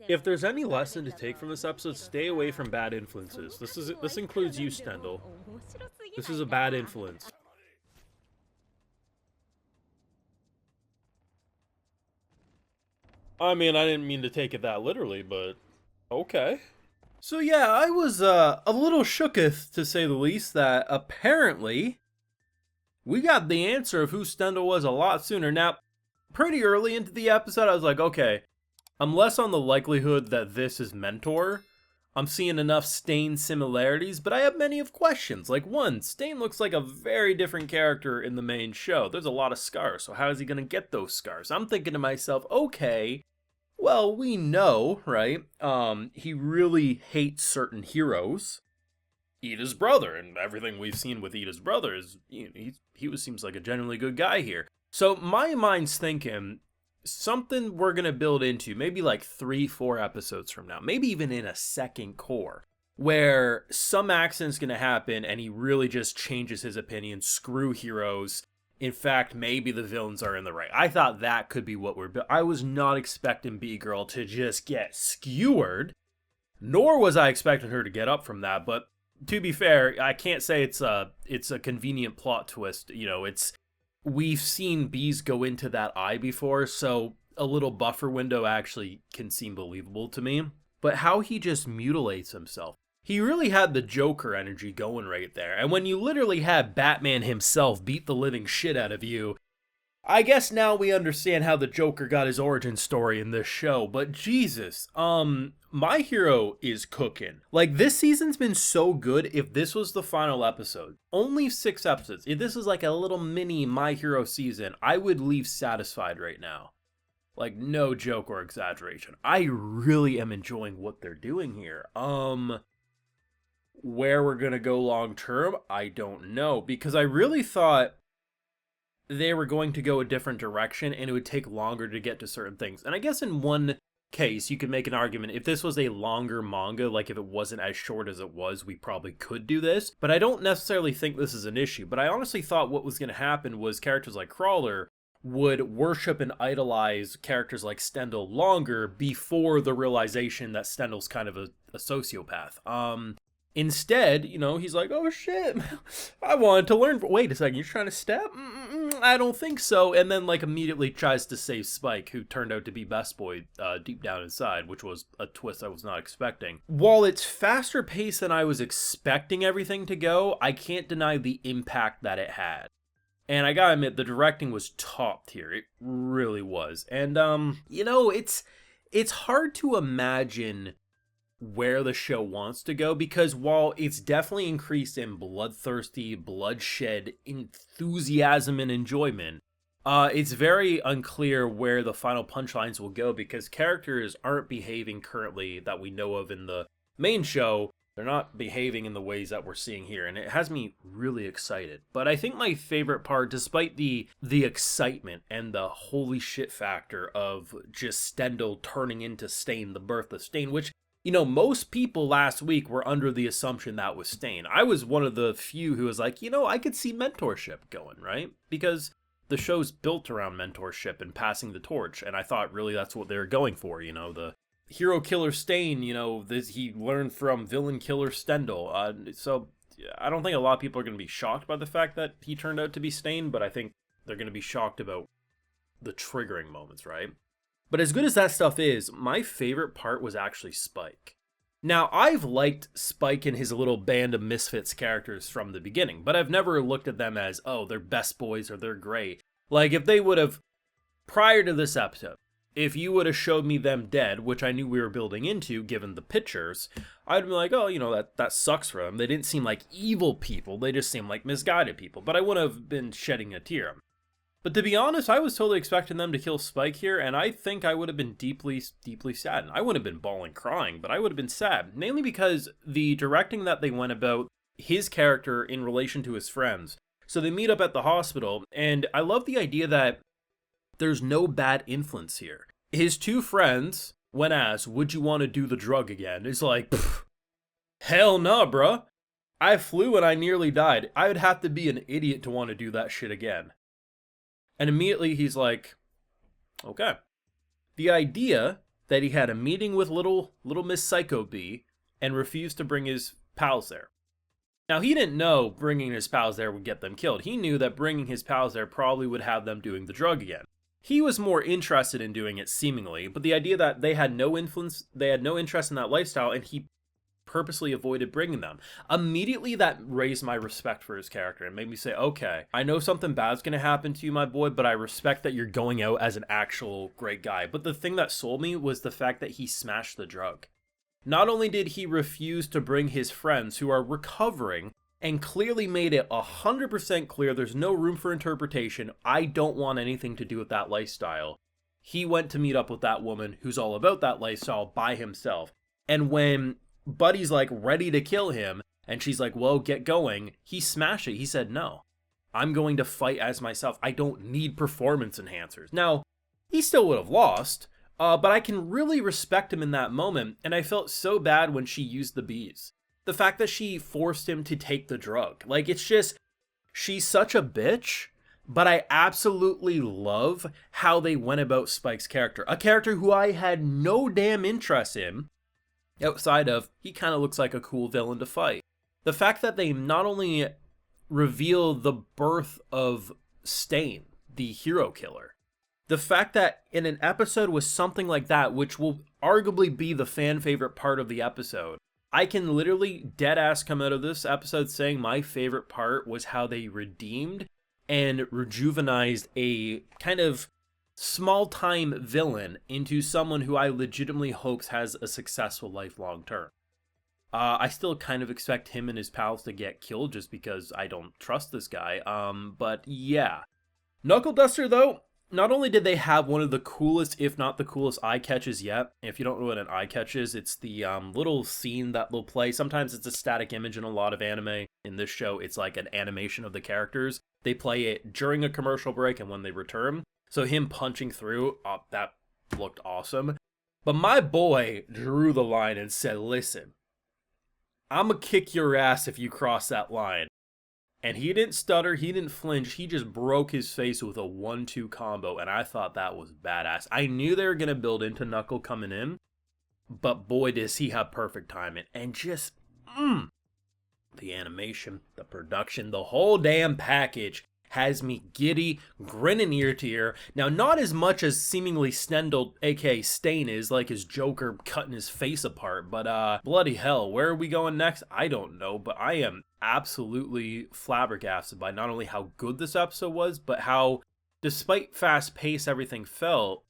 If there's any lesson to take from this episode, stay away from bad influences. This includes you, Stendhal. This is a bad influence. I mean, I didn't mean to take it that literally, but okay. So yeah, I was a little shooketh, to say the least, that apparently we got the answer of who Stendhal was a lot sooner. Now, pretty early into the episode, I was like, okay, I'm less on the likelihood that this is Mentor. I'm seeing enough Stain similarities, but I have many of questions. Like, one, Stain looks like a very different character in the main show. There's a lot of scars, so how is he going to get those scars? I'm thinking to myself, okay, well, we know, right? He really hates certain heroes. Ida's brother, and everything we've seen with Ida's brother is, seems like a genuinely good guy here. So my mind's thinking something we're gonna build into maybe like 3-4 episodes from now, maybe even in a second core, where some accident's gonna happen and he really just changes his opinion. Screw heroes. In fact, maybe the villains are in the right. I thought that could be what I was not expecting B-Girl to just get skewered, nor was I expecting her to get up from that. But to be fair, I can't say it's a convenient plot twist. We've seen bees go into that eye before, so a little buffer window actually can seem believable to me. But how he just mutilates himself. He really had the Joker energy going right there. And when you literally had Batman himself beat the living shit out of you, I guess now we understand how the Joker got his origin story in this show. But Jesus, My Hero is cooking. Like, this season's been so good. If this was the final episode, only 6 episodes, if this is like a little mini My Hero season, I would leave satisfied right now. Like, no joke or exaggeration. I really am enjoying what they're doing here. Where we're gonna go long term, I don't know, because I really thought they were going to go a different direction and it would take longer to get to certain things. And I guess in one case, you could make an argument if this was a longer manga, like if it wasn't as short as it was, we probably could do this. But I don't necessarily think this is an issue. But I honestly thought what was going to happen was characters like Crawler would worship and idolize characters like Stendhal longer before the realization that Stendhal's kind of a sociopath. Instead, he's like, oh shit, I wanted to learn. Wait a second, you're trying to step? I don't think so. And then, immediately tries to save Spike, who turned out to be Best Boy deep down inside, which was a twist I was not expecting. While it's faster paced than I was expecting everything to go, I can't deny the impact that it had. And I gotta admit, the directing was top tier. It really was. And, it's hard to imagine where the show wants to go, because while it's definitely increased in bloodthirsty, bloodshed, enthusiasm, and enjoyment, it's very unclear where the final punchlines will go, because characters aren't behaving currently that we know of in the main show. They're not behaving in the ways that we're seeing here, and it has me really excited. But I think my favorite part, despite the excitement and the holy shit factor of just Stendhal turning into Stain, the birth of Stain, which, most people last week were under the assumption that was Stain. I was one of the few who was like, I could see mentorship going, right? Because the show's built around mentorship and passing the torch, and I thought really that's what they were going for, the hero killer Stain, he learned from villain killer Stendhal. So I don't think a lot of people are going to be shocked by the fact that he turned out to be Stain, but I think they're going to be shocked about the triggering moments, right? But as good as that stuff is, my favorite part was actually Spike. Now, I've liked Spike and his little band of misfits characters from the beginning, but I've never looked at them as, oh, they're best boys or they're great. Like, if they would have, prior to this episode, if you would have showed me them dead, which I knew we were building into, given the pictures, I'd be like, oh, that sucks for them. They didn't seem like evil people, they just seemed like misguided people, but I wouldn't have been shedding a tear. But to be honest, I was totally expecting them to kill Spike here, and I think I would have been deeply, deeply saddened. I wouldn't have been bawling crying, but I would have been sad. Mainly because the directing that they went about his character in relation to his friends. So they meet up at the hospital, and I love the idea that there's no bad influence here. His 2 friends, when asked, would you want to do the drug again? It's like, hell no, bruh. I flew and I nearly died. I would have to be an idiot to want to do that shit again. And immediately he's like, okay. The idea that he had a meeting with little Miss Psycho Bee and refused to bring his pals there. Now, he didn't know bringing his pals there would get them killed. He knew that bringing his pals there probably would have them doing the drug again. He was more interested in doing it, seemingly, but the idea that they had no influence, they had no interest in that lifestyle, and he purposely avoided bringing them. Immediately, that raised my respect for his character and made me say, okay, I know something bad's going to happen to you, my boy, but I respect that you're going out as an actual great guy. But the thing that sold me was the fact that he smashed the drug. Not only did he refuse to bring his friends who are recovering and clearly made it 100% clear there's no room for interpretation, I don't want anything to do with that lifestyle. He went to meet up with that woman who's all about that lifestyle by himself. And when Buddy's like ready to kill him and she's like, well, get going, he smashed it. He said, no, I'm going to fight as myself. I don't need performance enhancers. Now, he still would have lost, but I can really respect him in that moment, and I felt so bad when she used the bees. The fact that she forced him to take the drug. Like, it's just, she's such a bitch, but I absolutely love how they went about Spike's character. A character who I had no damn interest in, outside of, he kind of looks like a cool villain to fight. The fact that they not only reveal the birth of Stain, the hero killer, the fact that in an episode with something like that, which will arguably be the fan favorite part of the episode, I can literally dead ass come out of this episode saying my favorite part was how they redeemed and rejuvenized a kind of small time villain into someone who I legitimately hopes has a successful life long term. I still kind of expect him and his pals to get killed just because I don't trust this guy. But yeah. Knuckle Duster, though, not only did they have one of the coolest, if not the coolest, eye catches yet. If you don't know what an eye catch is, it's the little scene that they'll play. Sometimes it's a static image in a lot of anime. In this show, it's like an animation of the characters. They play it during a commercial break and when they return. So him punching through, that looked awesome. But my boy drew the line and said, listen, I'm gonna kick your ass if you cross that line. And he didn't stutter, he didn't flinch, he just broke his face with a 1-2 combo, and I thought that was badass. I knew they were gonna build into Knuckle coming in, but boy does he have perfect timing. And just, the animation, the production, the whole damn package has me giddy, grinning ear to ear. Now, not as much as seemingly Stendhal, aka Stain, is, like his Joker cutting his face apart, but bloody hell, where are we going next? I don't know, but I am absolutely flabbergasted by not only how good this episode was, but how, despite fast pace everything felt,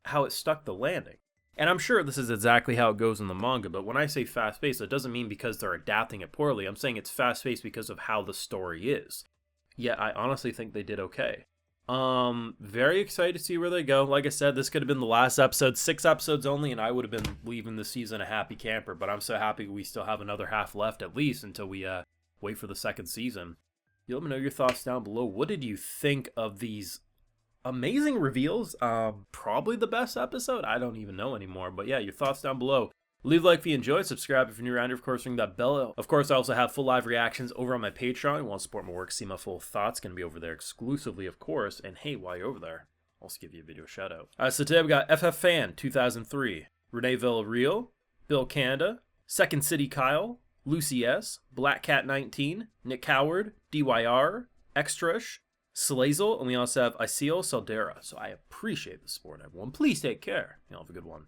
how it stuck the landing. And I'm sure this is exactly how it goes in the manga, but when I say fast-paced, it doesn't mean because they're adapting it poorly. I'm saying it's fast-paced because of how the story is. Yet I honestly think they did okay. Very excited to see where they go. Like I said, this could have been the last episode, 6 episodes only, and I would have been leaving the season a happy camper, but I'm so happy we still have another half left at least until we wait for the second season. You let me know your thoughts down below. What did you think of these amazing reveals? Probably the best episode? I don't even know anymore, but yeah, your thoughts down below. Leave a like if you enjoyed, subscribe if you're new around here, of course, ring that bell. Of course, I also have full live reactions over on my Patreon. If you want to support my work, see my full thoughts, going to be over there exclusively, of course. And hey, while you're over there, I'll also give you a video shout out. So today we got FF Fan 2003, Renee Villarreal, Bill Canada, Second City Kyle, Lucy S, Black Cat 19, Nick Howard, DYR, Extrash, Slazel, and we also have Isil Saldera. So I appreciate the support, everyone. Please take care. Y'all have a good one.